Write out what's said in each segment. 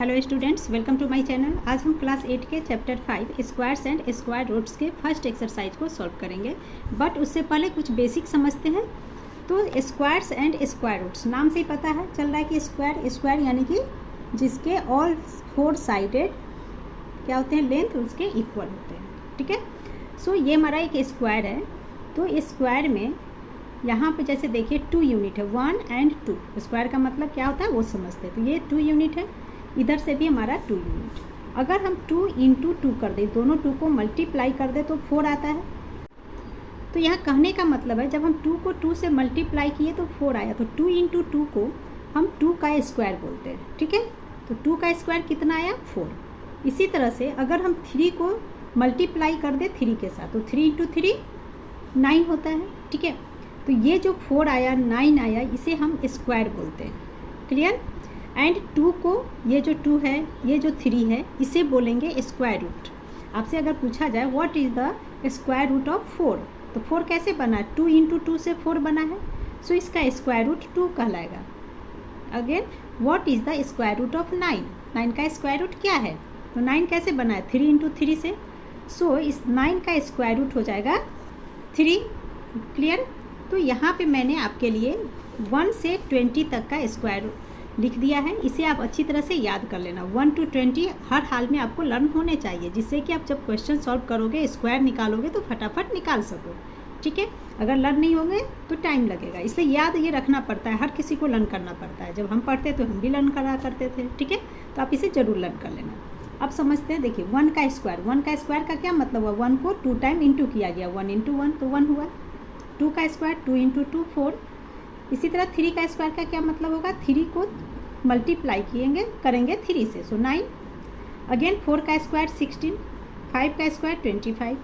Hello students, welcome to my channel. आज हम class 8 के chapter 5 squares and square roots के फर्स्ट एक्सरसाइज को सॉल्व करेंगे। बट उससे पहले कुछ बेसिक समझते हैं। तो स्क्वायर्स एंड स्क्वायर रूट्स नाम से ही पता है चल रहा है कि स्क्वायर यानी कि जिसके ऑल फोर साइडेड क्या होते हैं, लेंथ उसके इक्वल होते हैं। ठीक है, सो ये हमारा एक स्क्वायर है। तो स्क्वायर में यहाँ पे जैसे देखिए 2 यूनिट है, 1 एंड 2। स्क्वायर का मतलब क्या होता है वो समझते हैं। तो ये 2 यूनिट है, इधर से भी हमारा 2 यूनिट। अगर हम 2 इंटू 2 कर दें, दोनों 2 को मल्टीप्लाई कर दें तो 4 आता है। तो यहाँ कहने का मतलब है जब हम 2 को 2 से मल्टीप्लाई किए तो 4 आया। तो 2 इंटू 2 को हम 2 का स्क्वायर बोलते हैं। ठीक है, तो 2 का स्क्वायर कितना आया, 4। इसी तरह से अगर हम 3 को मल्टीप्लाई कर दें 3 के साथ तो 3 इंटू 3 9 होता है। ठीक है, तो ये जो 4 आया 9 आया इसे हम स्क्वायर बोलते हैं। क्लियर। एंड 2 को, ये जो 2 है ये जो 3 है इसे बोलेंगे स्क्वायर रूट। आपसे अगर पूछा जाए what is the square root of 4, तो 4 कैसे बना है, 2 इंटू 2 से 4 बना है। सो इसका स्क्वायर रूट 2 कहलाएगा। Again what is the square root of 9, 9 का स्क्वायर रूट क्या है, तो 9 कैसे बना है, 3 इंटू 3 से। सो इस 9 का स्क्वायर रूट हो जाएगा 3। क्लियर। तो यहाँ पे मैंने आपके लिए 1 से 20 तक का स्क्वायर रूट लिख दिया है। इसे आप अच्छी तरह से याद कर लेना। 1 to 20 हर हाल में आपको लर्न होने चाहिए, जिससे कि आप जब क्वेश्चन सॉल्व करोगे, स्क्वायर निकालोगे तो फटाफट निकाल सको। ठीक है, अगर लर्न नहीं होंगे तो टाइम लगेगा, इसलिए याद ये रखना पड़ता है। हर किसी को लर्न करना पड़ता है। जब हम पढ़ते तो हम भी लर्न करा करते थे। ठीक है, तो आप इसे ज़रूर लर्न कर लेना। अब समझते हैं। देखिए 1 का स्क्वायर का क्या मतलब हुआ, 1 को 2 टाइम इंटू किया गया, 1 इंटू 1 तो 1 हुआ। 2 का स्क्वायर 2 इंटू 2 4। इसी तरह 3 का स्क्वायर का क्या मतलब होगा, 3 को मल्टीप्लाई करेंगे 3 से, सो 9। अगेन 4 का स्क्वायर 16, 5 का स्क्वायर 25,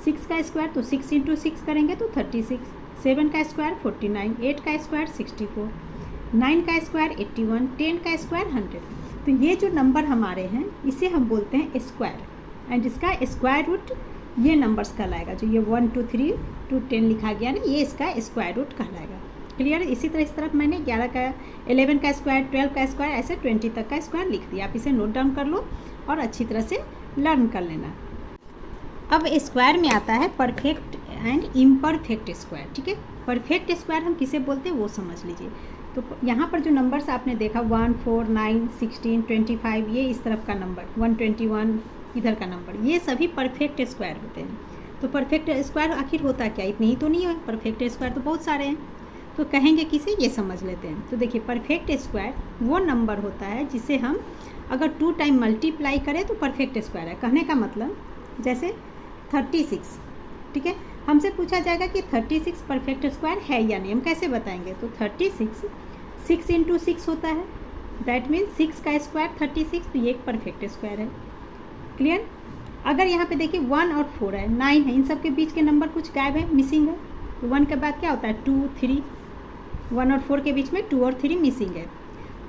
6 का स्क्वायर तो 6 इंटू 6 करेंगे तो 36, 7 का स्क्वायर 49, 8 का स्क्वायर 64, 9 का स्क्वायर 81, 10 का स्क्वायर 100। तो ये जो नंबर हमारे हैं इसे हम बोलते हैं स्क्वायर। एंड इसका स्क्वायर रूट ये नंबर्स कहलाएगा। जो ये 1 2 3 to 10 लिखा गया ना, ये इसका स्क्वायर रूट कहलाएगा। क्लियर। इसी तरह इस तरफ मैंने 11 का 11 का स्क्वायर, 12 का स्क्वायर, ऐसे 20 तक का स्क्वायर लिख दिया। आप इसे नोट डाउन कर लो और अच्छी तरह से लर्न कर लेना। अब स्क्वायर में आता है परफेक्ट एंड इम्परफेक्ट स्क्वायर। ठीक है, परफेक्ट स्क्वायर हम किसे बोलते हैं वो समझ लीजिए। तो यहाँ पर जो नंबर्स आपने देखा 1 4 9 16 25, ये इस तरफ का नंबर 121 इधर का नंबर, ये सभी परफेक्ट स्क्वायर होते हैं। तो परफेक्ट स्क्वायर आखिर होता क्या, इतने ही तो नहीं है। परफेक्ट स्क्वायर तो बहुत सारे हैं, तो कहेंगे किसे, ये समझ लेते हैं। तो देखिए परफेक्ट स्क्वायर वो नंबर होता है जिसे हम अगर 2 टाइम मल्टीप्लाई करें तो परफेक्ट स्क्वायर है। कहने का मतलब जैसे 36। ठीक है, हमसे पूछा जाएगा कि 36 परफेक्ट स्क्वायर है या नहीं, हम कैसे बताएंगे। तो 36 6 इंटू 6 होता है, दैट मीन्स 6 का स्क्वायर 36, तो ये एक परफेक्ट स्क्वायर है। क्लियर। अगर यहाँ पे देखिए 1 और 4 है, 9 है, इन सब के बीच के नंबर कुछ गायब है, मिसिंग है। तो 1 के बाद क्या होता है 2 3, 1 और 4 के बीच में 2 और 3 मिसिंग है।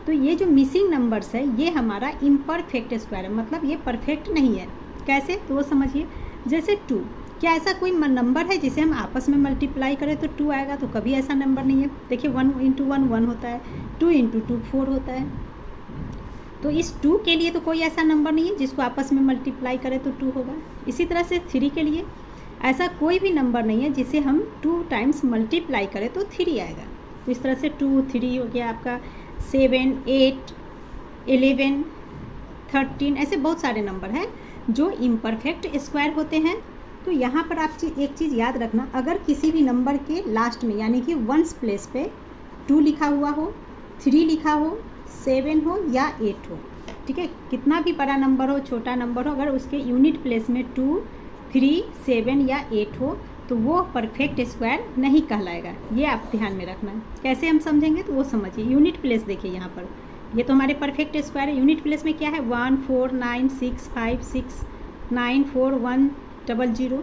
तो ये जो मिसिंग नंबर्स है ये हमारा इम्परफेक्ट स्क्वायर है, मतलब ये परफेक्ट नहीं है। कैसे, तो वो समझिए। जैसे 2, क्या ऐसा कोई नंबर है जिसे हम आपस में मल्टीप्लाई करें तो 2 आएगा, तो कभी ऐसा नंबर नहीं है। देखिए 1 इंटू 1 1 होता है, 2 इंटू 2 4 होता है। तो इस 2 के लिए तो कोई ऐसा नंबर नहीं है जिसको आपस में मल्टीप्लाई करें तो 2 होगा। इसी तरह से 3 के लिए ऐसा कोई भी नंबर नहीं है जिसे हम 2 टाइम्स मल्टीप्लाई करें तो 3 आएगा। तो इस तरह से 2 3 हो गया आपका, 7 8 11 13, ऐसे बहुत सारे नंबर हैं जो इम्परफेक्ट स्क्वायर होते हैं। तो यहाँ पर आप एक चीज़ याद रखना, अगर किसी भी नंबर के लास्ट में यानी कि 1s प्लेस पे 2 लिखा हुआ हो, 3 लिखा हो, 7 हो या 8 हो, ठीक है, कितना भी बड़ा नंबर हो छोटा नंबर हो, अगर उसके यूनिट प्लेस में 2 3 7 या 8 हो तो वो परफेक्ट स्क्वायर नहीं कहलाएगा। ये आप ध्यान में रखना है। कैसे हम समझेंगे तो वो समझिए। यूनिट प्लेस देखिए यहाँ पर, ये तो हमारे परफेक्ट स्क्वायर है। यूनिट प्लेस में क्या है 1 4 9 6 5 6 9 4 1 0 0,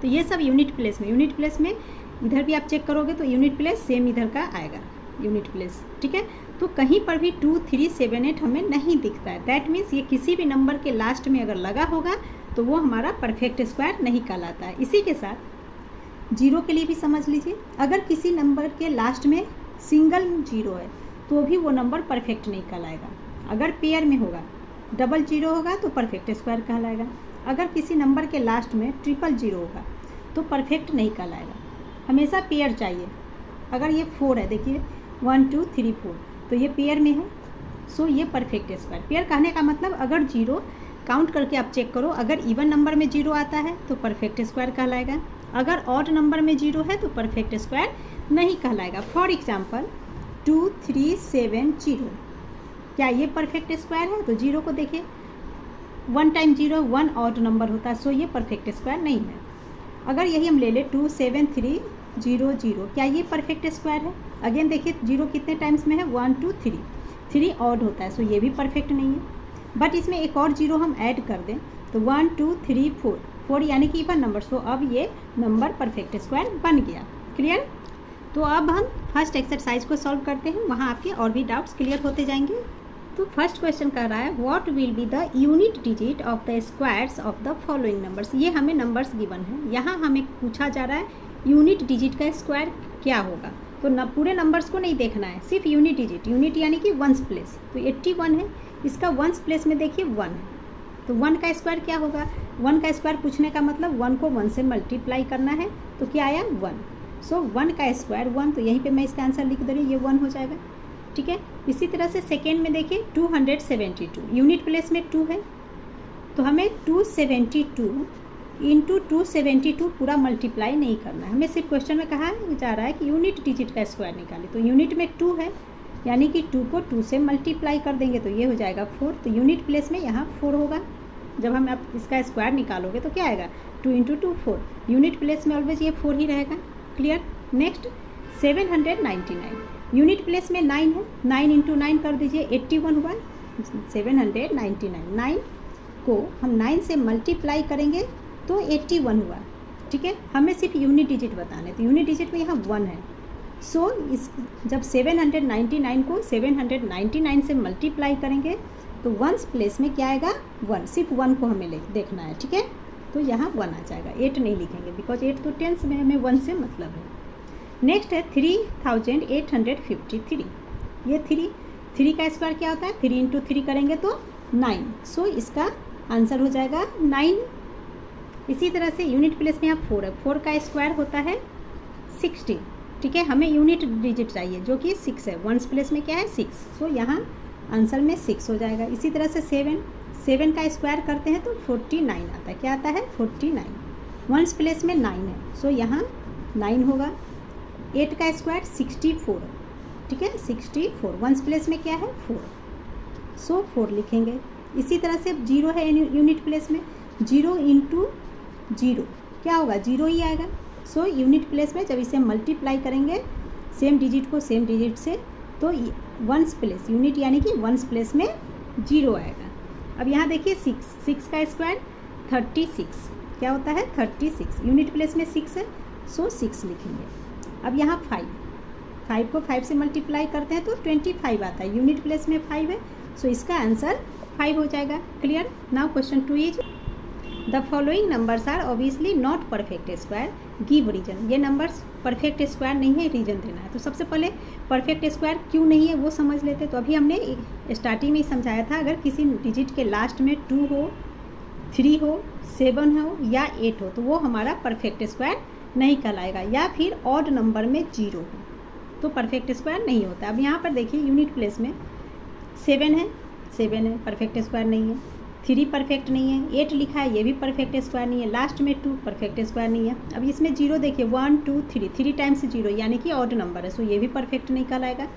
तो ये सब यूनिट प्लेस में। यूनिट प्लेस में इधर भी आप चेक करोगे तो यूनिट प्लेस सेम इधर का आएगा, यूनिट प्लेस। ठीक है, तो कहीं पर भी 2 3 7 8 हमें नहीं दिखता है। दैट मीन्स ये किसी भी नंबर के लास्ट में अगर लगा होगा तो वो हमारा परफेक्ट स्क्वायर नहीं कहलाता है। इसी के साथ 0 के लिए भी समझ लीजिए, अगर किसी नंबर के लास्ट में सिंगल 0 है तो भी वो नंबर परफेक्ट नहीं कहलाएगा। अगर पेयर में होगा डबल जीरो होगा तो परफेक्ट स्क्वायर कहलाएगा। अगर किसी नंबर के लास्ट में ट्रिपल जीरो होगा तो परफेक्ट नहीं कहलाएगा। हमेशा पेयर चाहिए। अगर ये 4 है, देखिए 1 2 3 4, तो ये पेयर में है, सो ये परफेक्ट स्क्वायर। पेयर कहने का मतलब अगर जीरो काउंट करके आप चेक करो, अगर इवन नंबर में जीरो आता है तो परफेक्ट स्क्वायर कहलाएगा, अगर ऑड नंबर में जीरो है तो परफेक्ट स्क्वायर नहीं कहलाएगा। फॉर एग्जाम्पल 2 3 7 0, क्या ये परफेक्ट स्क्वायर है? तो जीरो को देखिए, 1 टाइम जीरो 1 ऑड नंबर होता है, सो ये परफेक्ट स्क्वायर नहीं है। अगर यही हम ले लें 2 7 3 0 0, क्या ये परफेक्ट स्क्वायर है? अगेन देखिए जीरो कितने टाइम्स में है? 1 2 3, 3 ऑड होता है, सो ये भी परफेक्ट नहीं है। बट इसमें एक और जीरो हम ऐड कर दें तो 1 2 3 4, 4 यानी कि इवन नंबर, सो अब ये नंबर परफेक्ट स्क्वायर बन गया। क्लियर? तो अब हम फर्स्ट एक्सरसाइज को सॉल्व करते हैं, वहाँ आपके और भी डाउट्स क्लियर होते जाएंगे। तो फर्स्ट क्वेश्चन कर रहा है what will be the unit digit of the squares of the following numbers. ये हमें नंबर्स गिवन है, यहाँ हमें पूछा जा रहा है यूनिट डिजिट का स्क्वायर क्या होगा। तो न पूरे नंबर्स को नहीं देखना है, सिर्फ यूनिट डिजिट। यूनिट यानी कि वंस प्लेस, तो 81 है, इसका वंस प्लेस में देखिए 1 है, तो 1 का स्क्वायर क्या होगा? 1 का स्क्वायर पूछने का मतलब 1 को 1 से मल्टीप्लाई करना है, तो क्या आया? 1। सो 1 का स्क्वायर 1, तो यहीं पे मैं इसका आंसर लिख दे रही हूँ, ये 1 हो जाएगा। ठीक है, इसी तरह से सेकेंड में देखिए 272, यूनिट प्लेस में 2 है, तो हमें 272 इंटू 272 पूरा मल्टीप्लाई नहीं करना है, हमें सिर्फ क्वेश्चन में कहा जा रहा है कि यूनिट डिजिट का स्क्वायर निकाले। तो यूनिट में 2 है, यानी कि 2 को 2 से मल्टीप्लाई कर देंगे तो ये हो जाएगा 4, तो यूनिट प्लेस में यहाँ 4 होगा। जब हम आप इसका स्क्वायर निकालोगे तो क्या आएगा? 2 इंटू 2 4, यूनिट प्लेस में ऑलवेज ये 4 ही रहेगा। क्लियर? नेक्स्ट 799, यूनिट प्लेस में 9 है, 9 इंटू 9 कर दीजिए, 81 हुआ। 799, 9 को हम 9 से मल्टीप्लाई करेंगे तो 81 हुआ। ठीक है, हमें सिर्फ यूनिट डिजिट बताना है, तो यूनिट डिजिट में यहाँ 1 है। सो इस जब 799 को 799 से मल्टीप्लाई करेंगे तो वंस प्लेस में क्या आएगा? 1, सिर्फ 1 को हमें देखना है। ठीक है, तो यहाँ 1 आ जाएगा, 8 नहीं लिखेंगे बिकॉज 8 तो टेंस में, हमें 1 से मतलब है। नेक्स्ट है 3853, ये 3 का स्क्वायर क्या होता है? 3 इंटू 3 करेंगे तो 9, सो इसका आंसर हो जाएगा 9। इसी तरह से यूनिट प्लेस में यहाँ 4 है, 4 का स्क्वायर होता है 60। ठीक है, हमें यूनिट डिजिट चाहिए जो कि 6 है, वंस प्लेस में क्या है? 6, सो यहाँ आंसर में 6 हो जाएगा। इसी तरह से 7 का स्क्वायर करते हैं तो 49 आता है, क्या आता है? 49, वंस प्लेस में 9 है, सो यहाँ 9 होगा। 8 का स्क्वायर 64, ठीक है 64, वंस प्लेस में क्या है? 4, सो 4 लिखेंगे। इसी तरह से 0 है यूनिट प्लेस में, 0 इंटू 0 क्या होगा? 0 ही आएगा। सो यूनिट प्लेस में जब इसे मल्टीप्लाई करेंगे सेम डिजिट को सेम डिजिट से, तो वंस प्लेस, यूनिट यानी कि वंस प्लेस में 0 आएगा। अब यहाँ देखिए 6 का स्क्वायर 36, क्या होता है? 36, यूनिट प्लेस में 6 है, सो 6 लिखेंगे। अब यहाँ 5 को 5 से मल्टीप्लाई करते हैं तो 25 आता है, यूनिट प्लेस में 5 है, सो इसका आंसर 5 हो जाएगा। Clear? Now question 2 is the following numbers are obviously not perfect square, give reason. ये नंबर्स परफेक्ट स्क्वायर नहीं है, रीजन देना है। तो सबसे पहले परफेक्ट स्क्वायर क्यों नहीं है वो समझ लेते। तो अभी हमने स्टार्टिंग में ही समझाया था, अगर किसी डिजिट के लास्ट में 2 हो, 3 हो, 7 हो या 8 हो तो वो हमारा परफेक्ट स्क्वायर नहीं कहलाएगा, या फिर ऑड नंबर में 0 हो तो परफेक्ट स्क्वायर नहीं होता। अब यहाँ पर देखिए यूनिट प्लेस में 7 है, परफेक्ट स्क्वायर नहीं है। 3 परफेक्ट नहीं है, 8 लिखा है, ये भी परफेक्ट स्क्वायर नहीं है। लास्ट में 2 परफेक्ट स्क्वायर नहीं है। अब इसमें 0 देखिए 1 2 3 टाइम्स 0 यानी कि ऑड नंबर है, सो ये भी परफेक्ट नहीं कहलाएगा।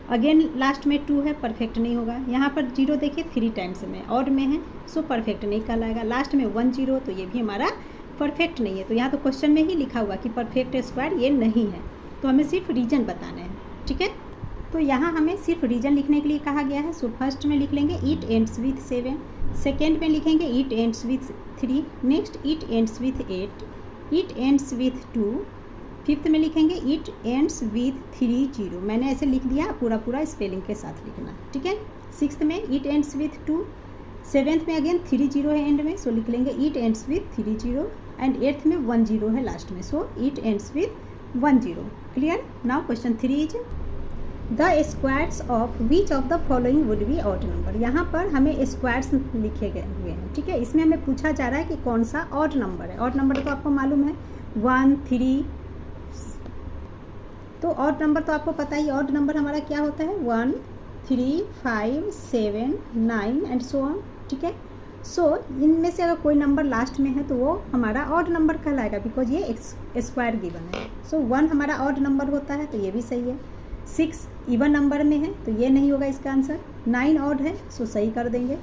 अगेन लास्ट में 2 है, परफेक्ट नहीं होगा। यहाँ पर 0 देखिए 3 टाइम्स में ऑड में है, सो परफेक्ट नहीं कहलाएगा। लास्ट में 1 0, तो ये भी हमारा परफेक्ट नहीं है। तो यहाँ तो क्वेश्चन में ही लिखा हुआ कि परफेक्ट स्क्वायर ये नहीं है, तो हमें सिर्फ रीजन बताना है। ठीक है, तो यहाँ हमें सिर्फ रीजन लिखने के लिए कहा गया है। सो फर्स्ट में लिख लेंगे इट एंड्स विथ 7, सेकेंड में लिखेंगे it ends with 3, next it ends with 8, it ends with 2, fifth में लिखेंगे इट एंड्स विथ 30। मैंने ऐसे लिख दिया, पूरा स्पेलिंग के साथ लिखना। ठीक है, सिक्स्थ में इट एंड्स विथ 2, सेवेंथ में अगेन 30 है एंड में, सो लिख लेंगे it ends with 30, and eighth में 10 है लास्ट में, so it ends with 10। Clear? Now question 3 is the squares of which of the following would be odd number. यहाँ पर हमें स्क्वायर्स लिखे गए हुए हैं, ठीक है। इसमें हमें पूछा जा रहा है कि कौन सा ऑड नंबर है। ऑड नंबर तो आपको मालूम है 1, 3, तो ऑड नंबर तो आपको पता ही, ऑड नंबर हमारा क्या होता है 1, 3, 5, 7, 9 एंड सो ऑन, ठीक है। सो इनमें से अगर कोई नंबर लास्ट में है तो वो हमारा ऑड नंबर कहलाएगा, बिकॉज ये स्क्वायर गिवन है। सो 1 हमारा ऑड नंबर होता है, तो ये भी सही है। 6 इवन नंबर में है, तो ये नहीं होगा इसका आंसर। 9 ऑड है, सो सही कर देंगे।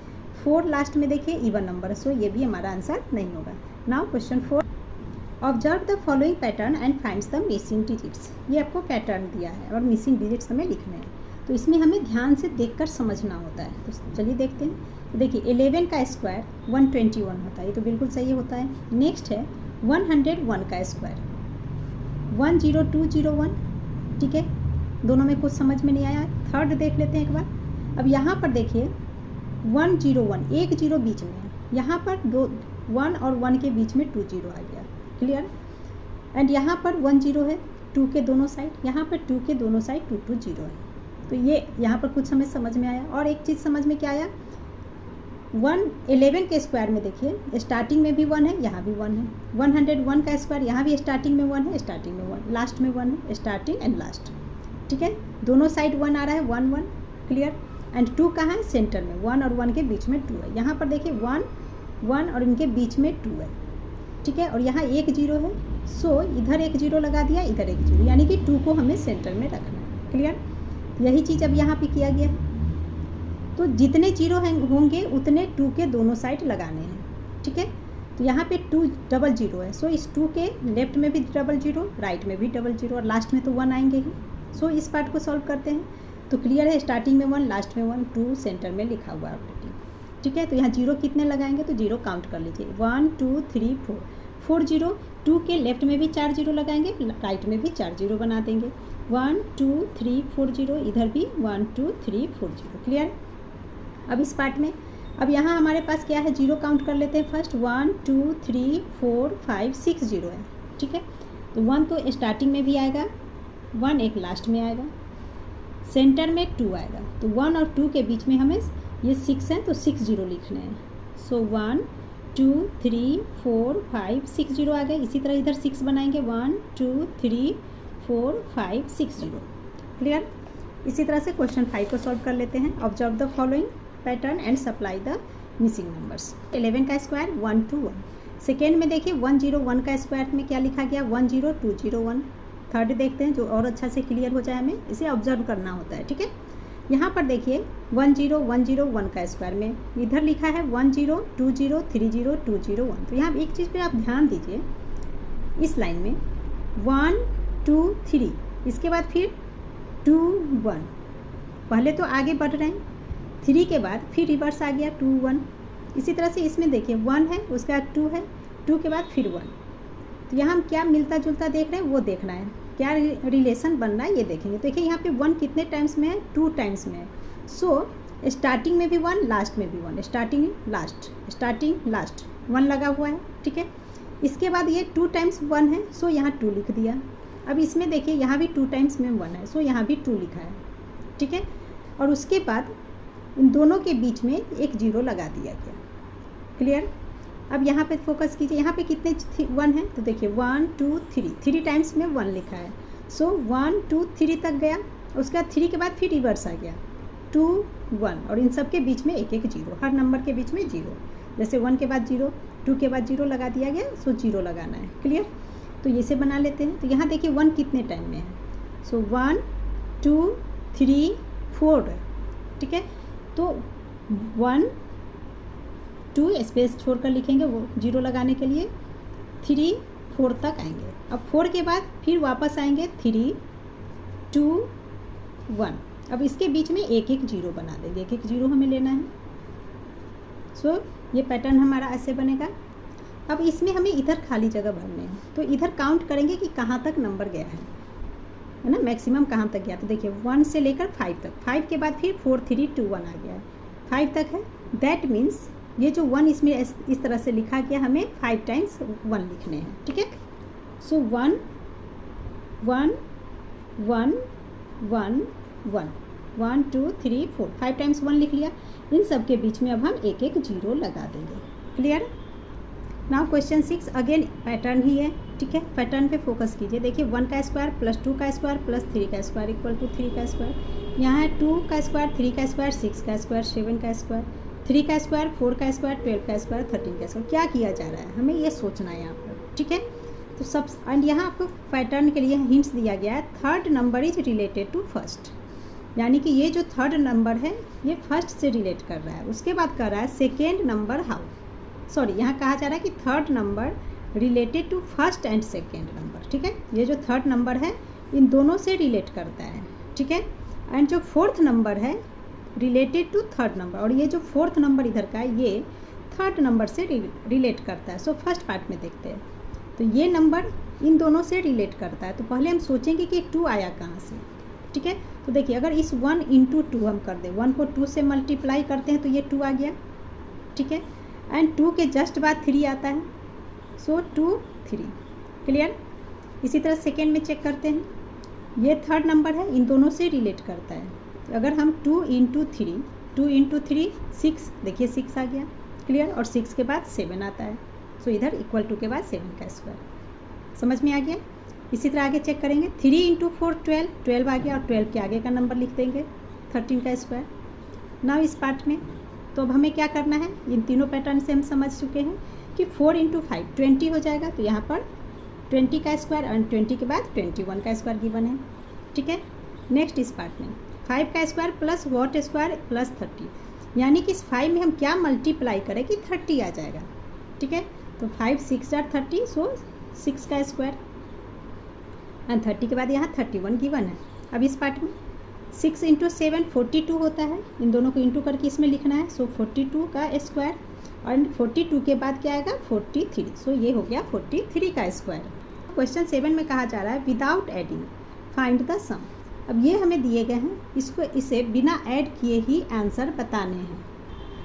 4 लास्ट में देखिए इवन नंबर है, सो ये भी हमारा आंसर नहीं होगा। Now question 4, observe the following pattern and finds the missing digits. ये आपको पैटर्न दिया है और मिसिंग डिजिट्स हमें लिखने हैं, तो इसमें हमें ध्यान से देखकर समझना होता है। तो चलिए देखते हैं। तो देखिए 11 का स्क्वायर 121 होता है, ये तो बिल्कुल सही होता है। नेक्स्ट है 101 का स्क्वायर 10201, ठीक है। दोनों में कुछ समझ में नहीं आया। थर्ड देख लेते हैं एक बार। अब यहाँ पर देखिए 101, एक जीरो बीच में है, यहाँ पर 1 और 1 के बीच में 2 जीरो आ गया, क्लियर। एंड यहाँ पर 1 जीरो है 2 के दोनों साइड, यहाँ पर 2 के दोनों साइड 2 2 जीरो है। तो ये यहाँ पर कुछ हमें समझ में आया। और एक चीज़ समझ में क्या आया, 111 के स्क्वायर में देखिए स्टार्टिंग में भी 1 है, यहाँ भी 1 है। 101 का स्क्वायर यहाँ भी स्टार्टिंग में 1 है, स्टार्टिंग में 1, लास्ट में 1 है, स्टार्टिंग एंड लास्ट, ठीक है। दोनों साइड 1 आ रहा है, 1 1, क्लियर। एंड 2 कहाँ है, सेंटर में, 1 और 1 के बीच में 2 है। यहाँ पर देखिए 1 1 और इनके बीच में 2 है, ठीक है। और यहाँ एक जीरो है, सो इधर एक जीरो लगा दिया, इधर एक जीरो, यानी कि 2 को हमें सेंटर में रखना है, क्लियर। यही चीज़ अब यहाँ पे किया गया है। तो जितने जीरो होंगे उतने 2 के दोनों साइड लगाने हैं, ठीक है। तो यहाँ पे 2 डबल जीरो है, सो इस 2 के लेफ्ट में भी डबल जीरो, राइट में भी डबल जीरो, और लास्ट में तो 1 आएंगे ही। सो इस पार्ट को सॉल्व करते हैं। तो क्लियर है, स्टार्टिंग में 1, लास्ट में 1, 2 सेंटर में लिखा हुआ है ऑलरेडी, ठीक है। तो यहाँ जीरो कितने लगाएंगे, तो जीरो काउंट कर लीजिए, 1 2 3 4, 4 जीरो। 2 के लेफ्ट में भी 4 जीरो लगाएंगे, राइट में भी 4 जीरो बना देंगे, 1 2 3 4 जीरो, इधर भी 1 2 3 4 जीरो, क्लियर। अब इस पार्ट में, अब यहाँ हमारे पास क्या है, जीरो काउंट कर लेते हैं फर्स्ट, 1 2 3 4 5 6 जीरो है, ठीक है। तो 1 तो स्टार्टिंग में भी आएगा, 1 एक लास्ट में आएगा, सेंटर में 2 आएगा। तो 1 और 2 के बीच में हमें ये 6 है, तो 6 जीरो लिखने हैं। सो 1 2 3 4 5 6 जीरो आ गए। इसी तरह इधर 6 बनाएंगे, 1 2 3 4 5 6 जीरो, क्लियर। इसी तरह से क्वेश्चन 5 को सॉल्व कर लेते हैं। Observe the following pattern and supply the missing numbers. 11 का स्क्वायर 1 2 1। सेकेंड में देखिए 101 का स्क्वायर में क्या लिखा गया, 10201। थर्ड देखते हैं जो और अच्छा से क्लियर हो जाए, हमें इसे ऑब्जर्व करना होता है, ठीक है। यहाँ पर देखिए 10101 का स्क्वायर में इधर लिखा है 102030201। तो यहाँ एक चीज़ पे आप ध्यान दीजिए, इस लाइन में 1 2 3, इसके बाद फिर 2 1, पहले तो आगे बढ़ रहे हैं, 3 के बाद फिर रिवर्स आ गया 2 1। इसी तरह से इसमें देखिए 1 है, उसके बाद 2 है, 2 के बाद फिर 1। तो यहाँ हम क्या मिलता जुलता देख रहे हैं वो देखना है, क्या रिलेशन बन रहा है ये देखेंगे। तो देखिए यहाँ पे 1 कितने टाइम्स में है, 2 टाइम्स में है। सो स्टार्टिंग में भी 1, लास्ट में भी 1, स्टार्टिंग लास्ट 1 लगा हुआ है, ठीक है। इसके बाद ये 2 टाइम्स 1 है, सो यहाँ 2 लिख दिया। अब इसमें देखिए यहाँ भी 2 टाइम्स में 1 है, सो यहाँ भी 2 लिखा है, ठीक है। और उसके बाद इन दोनों के बीच में एक जीरो लगा दिया गया, क्लियर। अब यहाँ पे फोकस कीजिए, यहाँ पे कितने 1 है, तो देखिए 1 2 3 टाइम्स में 1 लिखा है। सो 1 2 3 तक गया, उसके बाद 3 के बाद फिर रिवर्स आ गया 2 1, और इन सब के बीच में एक एक जीरो, हर नंबर के बीच में जीरो। जैसे 1 के बाद जीरो, 2 के बाद जीरो लगा दिया गया, सो जीरो लगाना है, क्लियर। तो ये से बना लेते हैं। तो यहाँ देखिए 1 कितने टाइम में है, सो 1 2 3 4, ठीक है। तो 1 2 स्पेस छोड़कर लिखेंगे वो जीरो लगाने के लिए, 3 4 तक आएंगे। अब 4 के बाद फिर वापस आएंगे 3 2 1। अब इसके बीच में एक एक जीरो बना देंगे, एक एक जीरो हमें लेना है। सो ये पैटर्न हमारा ऐसे बनेगा। अब इसमें हमें इधर खाली जगह भरने हैं, तो इधर काउंट करेंगे कि कहाँ तक नंबर गया है ना, मैक्सिमम कहाँ तक गया। तो देखिए 1 से लेकर 5 तक, 5 के बाद फिर 4 3 2 1 आ गया है, 5 तक है। दैट मीन्स ये जो 1 इसमें इस तरह से लिखा गया, हमें 5 टाइम्स 1 लिखने हैं, ठीक है। सो 1 1 1 1 1, 1 2 3 4, 5 टाइम्स 1 लिख लिया। इन सब के बीच में अब हम एक एक जीरो लगा देंगे। Clear. Now question 6 again pattern ही है, ठीक है। पैटर्न पे फोकस कीजिए। देखिए 1 का स्क्वायर प्लस 2 का स्क्वायर प्लस 3 का स्क्वायर इक्वल टू 3 का स्क्वायर। यहाँ है 2 का स्क्वायर, 3 का स्क्वायर, 6 का स्क्वायर, 7 का स्क्वायर, 3 का स्क्वायर, 4 का स्क्वायर, 12 का स्क्वायर, 13 का स्क्वायर। क्या किया जा रहा है, हमें ये सोचना है यहाँ पर, ठीक है। तो सब एंड यहाँ आपको पैटर्न के लिए हिंट्स दिया गया है। Third number is related to first, यानी कि ये जो थर्ड नंबर है ये फर्स्ट से रिलेट कर रहा है। उसके बाद कर रहा है सेकेंड नंबर हाउ, सॉरी यहाँ कहा जा रहा है कि third number related to first and second number, ठीक है। ये जो थर्ड नंबर है इन दोनों से रिलेट करता है, ठीक है। एंड जो फोर्थ नंबर है रिलेटेड टू थर्ड नंबर, और ये जो फोर्थ नंबर इधर का है ये थर्ड नंबर से रिलेट करता है। सो फर्स्ट पार्ट में देखते हैं। तो ये नंबर इन दोनों से रिलेट करता है। तो पहले हम सोचेंगे कि 2 आया कहाँ से, ठीक है। तो देखिए अगर इस 1 × 2 हम कर दें, 1 को 2 से मल्टीप्लाई करते हैं तो ये 2 आ गया, ठीक है। एंड 2 के जस्ट बाद 3 आता है, सो 2 3। क्लियर। इसी तरह सेकेंड में चेक करते हैं, ये थर्ड नंबर है, इन दोनों से रिलेट करता है। तो अगर हम 2 × 3, 2 × 3 6, देखिए 6 आ गया। क्लियर। और 6 के बाद 7 आता है, सो इधर इक्वल टू के बाद 7 का स्क्वायर। समझ में आ गया। इसी तरह आगे चेक करेंगे, 3 × 4 12, 12 आ गया और 12 के आगे का नंबर लिख देंगे 13 का स्क्वायर। नाउ इस पार्ट में तो अब हमें क्या करना है, इन तीनों पैटर्न से हम समझ चुके हैं कि 4 × 5 20 हो जाएगा। तो यहाँ पर 20 का स्क्वायर एंड 20 के बाद 21 का स्क्वायर गिवन है, ठीक है। नेक्स्ट इस पार्ट में 5 का square plus what square plus 30, यानी कि इस 5 में हम क्या मल्टीप्लाई करें कि 30 आ जाएगा, ठीक है। तो 5 6 are 30, सो 6 का स्क्वायर एंड 30 के बाद यहाँ 31 गिवन है। अब इस पार्ट में 6 × 7 42 होता है, इन दोनों को इंटू करके इसमें लिखना है। सो 42 का स्क्वायर और 42 के बाद क्या आएगा 43, सो ये हो गया 43 का स्क्वायर। क्वेश्चन 7 में कहा जा रहा है विदाउट एडिंग फाइंड द सम। अब ये हमें दिए गए हैं, इसे बिना ऐड किए ही आंसर बताने हैं।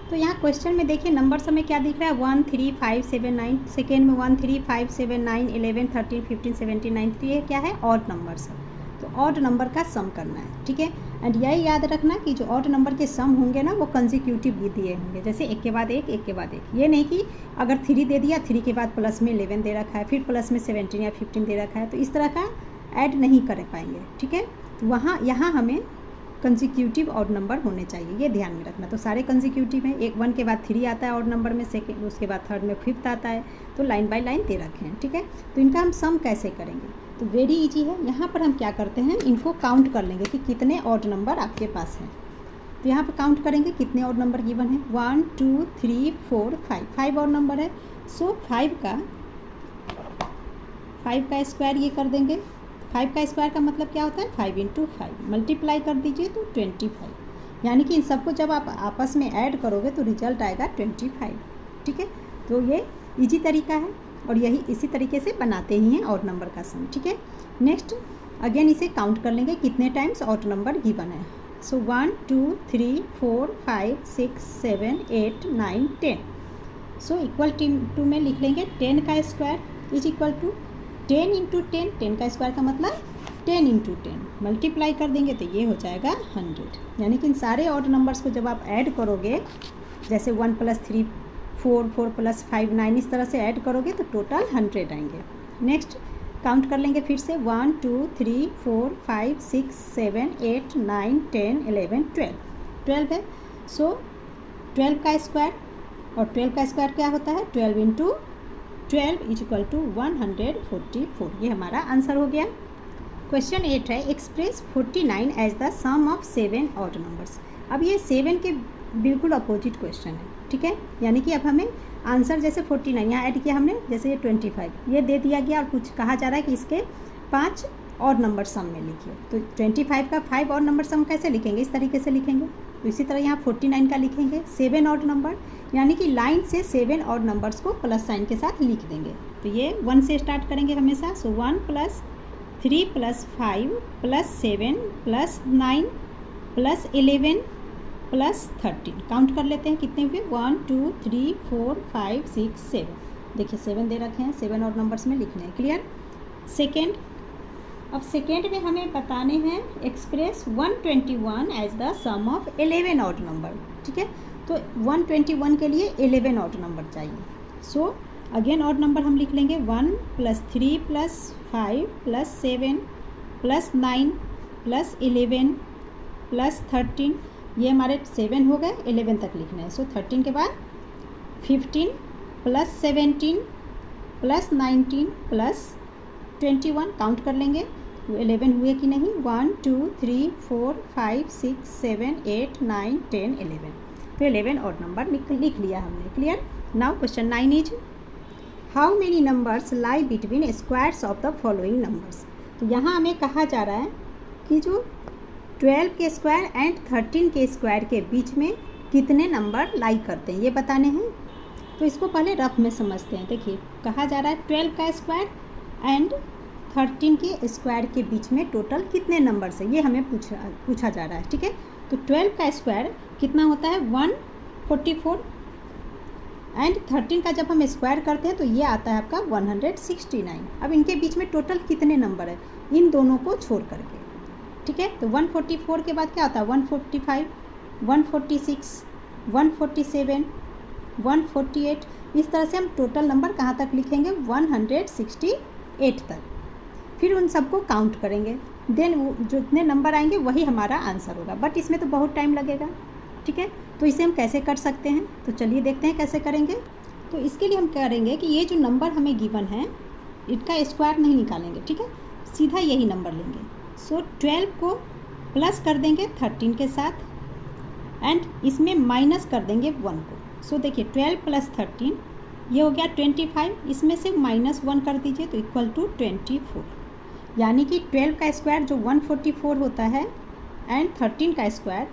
तो यहाँ क्वेश्चन में देखिए नंबर हमें क्या दिख रहा है 1 3 5 7 9, सेकेंड में 1 3 5 7 9 11 13 15 17 19, तो ये क्या है ऑड नंबर्स है। तो ऑड नंबर का सम करना है, ठीक है। एंड यही याद रखना कि जो ऑड नंबर के सम होंगे ना वो कंसेक्यूटिव भी दिए होंगे, जैसे एक के बाद एक, एक के बाद एक। ये नहीं कि अगर 3 दे दिया, 3 के बाद प्लस में 11 दे रखा है, फिर प्लस में 17 या 15 दे रखा है, तो इस तरह का ऐड नहीं कर पाएंगे, ठीक है। तो यहाँ हमें कंसेक्यूटिव ऑड नंबर होने चाहिए, ये ध्यान में रखना। तो सारे कंसेक्यूटिव हैं, 1 के बाद 3 आता है ऑड नंबर में, सेकेंड उसके बाद थर्ड में 5th आता है, तो लाइन बाय लाइन दे रखे हैं, ठीक है। तो इनका हम सम कैसे करेंगे, तो वेरी इजी है। यहाँ पर हम क्या करते हैं, इनको काउंट कर लेंगे कि कितने ऑड नंबर आपके पास हैं। तो यहाँ पर काउंट करेंगे कितने ऑड नंबर गिवन है, 1 2 3 4 5 ऑड नंबर है। सो 5 का स्क्वायर ये कर देंगे। 5 का स्क्वायर का मतलब क्या होता है 5 × 5, मल्टीप्लाई कर दीजिए तो 25, यानी कि इन सबको जब आप आपस में ऐड करोगे तो रिजल्ट आएगा 25, ठीक है। तो ये इजी तरीका है और यही इसी तरीके से बनाते ही हैं ऑड नंबर का सम, ठीक है। नेक्स्ट अगेन इसे काउंट कर लेंगे कितने टाइम्स ऑड नंबर गिवन है। सो 1 2 3 4 5 6 7 8 9 10, सो इक्वल टू में लिख लेंगे 10 का स्क्वायर इज इक्वल टू 10 × 10, 10 का स्क्वायर का मतलब 10 × 10, मल्टीप्लाई कर देंगे तो ये हो जाएगा 100। यानी कि इन सारे ऑड नंबर्स को जब आप ऐड करोगे, जैसे 1 + 3 4 4 + 5 9, इस तरह से ऐड करोगे तो टोटल 100 आएंगे। नेक्स्ट काउंट कर लेंगे फिर से 1 2 3 4 5 6 7 8 9 10 11 12 है। सो 12 का स्क्वायर, और 12 का स्क्वायर क्या होता है 12 × 12 इज इक्वल टू 144, ये हमारा आंसर हो गया। क्वेश्चन 8 है express 49 as the sum of 7 odd numbers. अब ये 7 के बिल्कुल अपोजिट क्वेश्चन है, ठीक है। यानी कि अब हमें आंसर जैसे 49 यहाँ ऐड किया हमने, जैसे ये 25 ये दे दिया गया, और कुछ कहा जा रहा है कि इसके 5 ऑड नंबर सम में लिखिए। तो 25 का 5 ऑड नंबर सम कैसे लिखेंगे, इस तरीके से लिखेंगे। तो इसी तरह यहाँ 49 का लिखेंगे 7 ऑड नंबर, यानी कि लाइन से 7 ऑड नंबर्स को प्लस साइन के साथ लिख देंगे। तो ये 1 से स्टार्ट करेंगे हमेशा। सो 1 + 3 + 5 + 7 + 9 + 11 + 13, काउंट कर लेते हैं कितने हुए 1 2 3 4 5 6 7, देखिए 7 दे रखे हैं, 7 ऑड नंबर्स में लिखने हैं। क्लियर। सेकेंड अब सेकेंड में हमें बताने हैं express 121 as the sum of 11 odd number. ठीक है, तो 121 के लिए 11 ऑड नंबर चाहिए। सो अगेन ऑड नंबर हम लिख लेंगे 1 + 3 + 5 + 7 + 9 + 11 + 13। ये हमारे 7 हो गए, 11 तक लिखना है। सो 13 के बाद 15 + 17 + 19 + 21 काउंट कर लेंगे 11 हुए कि नहीं। 1 2 3 4 5 6 7 8 9 10 11। तो 11 और नंबर लिख लिया हमने। Clear. Now question 9 is how many numbers lie between squares of the following numbers. तो यहाँ हमें कहा जा रहा है कि जो 12 के स्क्वायर एंड 13 के स्क्वायर के बीच में कितने नंबर लाई करते हैं ये बताने हैं। तो इसको पहले रफ में समझते हैं। देखिए कहा जा रहा है 12 का स्क्वायर एंड 13 के स्क्वायर के बीच में टोटल कितने नंबर्स है ये हमें पूछा जा रहा है। ठीक है, तो 12 का स्क्वायर कितना होता है 144 एंड 13 का जब हम स्क्वायर करते हैं तो ये आता है आपका 169। अब इनके बीच में टोटल कितने नंबर है इन दोनों को छोड़ करके। ठीक है, तो 144 के बाद क्या होता है 145 146 147 148। इस तरह से हम टोटल नंबर कहाँ तक लिखेंगे 168 तक। फिर उन सबको काउंट करेंगे, देन जितने नंबर आएंगे वही हमारा आंसर होगा। बट इसमें तो बहुत टाइम लगेगा। ठीक है, तो इसे हम कैसे कर सकते हैं, तो चलिए देखते हैं कैसे करेंगे। तो इसके लिए हम करेंगे कि ये जो नंबर हमें गिवन है इसका स्क्वायर नहीं निकालेंगे। ठीक है, सीधा यही नंबर लेंगे। सो 12 को प्लस कर देंगे 13 के साथ एंड इसमें माइनस कर देंगे 1 को। सो देखिए 12 + 13 ये हो गया 25। इसमें से -1 कर दीजिए तो इक्वल टू 24। यानी कि 12 का स्क्वायर जो 144 होता है एंड 13 का स्क्वायर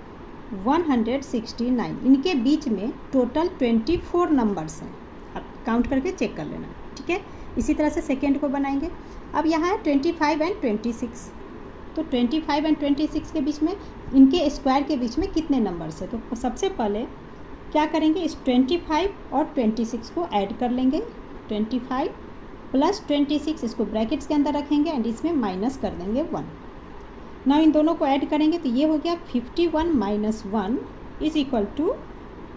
169। इनके बीच में टोटल 24 नंबर्स हैं। आप काउंट करके चेक कर लेना। ठीक है, इसी तरह से सेकेंड को बनाएंगे। अब यहाँ है 25 एंड 26। तो 25 एंड 26 के बीच में इनके स्क्वायर के बीच में कितने नंबर्स हैं। तो सबसे पहले क्या करेंगे इस 25 और 26 को ऐड कर लेंगे। 25 + 26 इसको ब्रैकेट्स के अंदर रखेंगे एंड इसमें माइनस कर देंगे 1। ना इन दोनों को ऐड करेंगे तो ये हो गया 51 - 1 =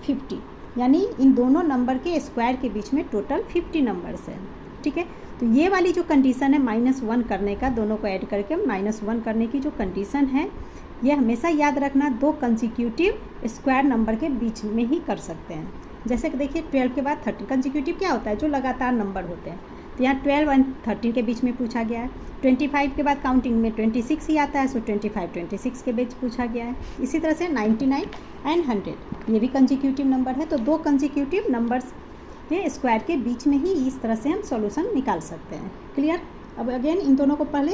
50। यानी इन दोनों नंबर के स्क्वायर के बीच में टोटल 50 नंबर्स हैं। ठीक है, तो ये वाली जो कंडीशन है -1 करने का, दोनों को ऐड करके -1 करने की जो कंडीशन है ये हमेशा याद रखना, 2 कंसिक्यूटिव स्क्वायर नंबर के बीच में ही कर सकते हैं। जैसे कि देखिए 12 के बाद 13 कंसिक्यूटिव क्या होता है जो लगातार नंबर होते हैं। तो यहाँ 12 एंड 13 के बीच में पूछा गया है। 25 के बाद काउंटिंग में 26 ही आता है। सो 25 26 के बीच पूछा गया है। इसी तरह से 99 एंड 100 ये भी कंसिक्यूटिव नंबर है। तो 2 कंसिक्यूटिव नंबर्स के स्क्वायर के बीच में ही इस तरह से हम सॉल्यूशन निकाल सकते हैं। क्लियर। अब अगेन इन दोनों को पहले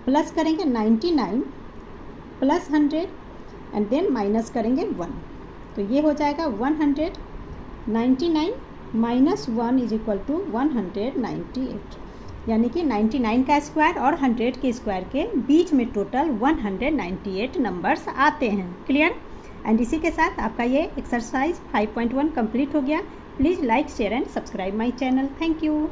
प्लस करेंगे 99 + 100 एंड देन माइनस करेंगे 1। तो ये हो जाएगा 199 - 1 = 198। यानी कि 99 का स्क्वायर और 100 के स्क्वायर के बीच में टोटल 198 नंबर्स आते हैं। क्लियर। एंड इसी के साथ आपका ये एक्सरसाइज 5.1 कंप्लीट हो गया। Please like share and subscribe my channel. Thank you.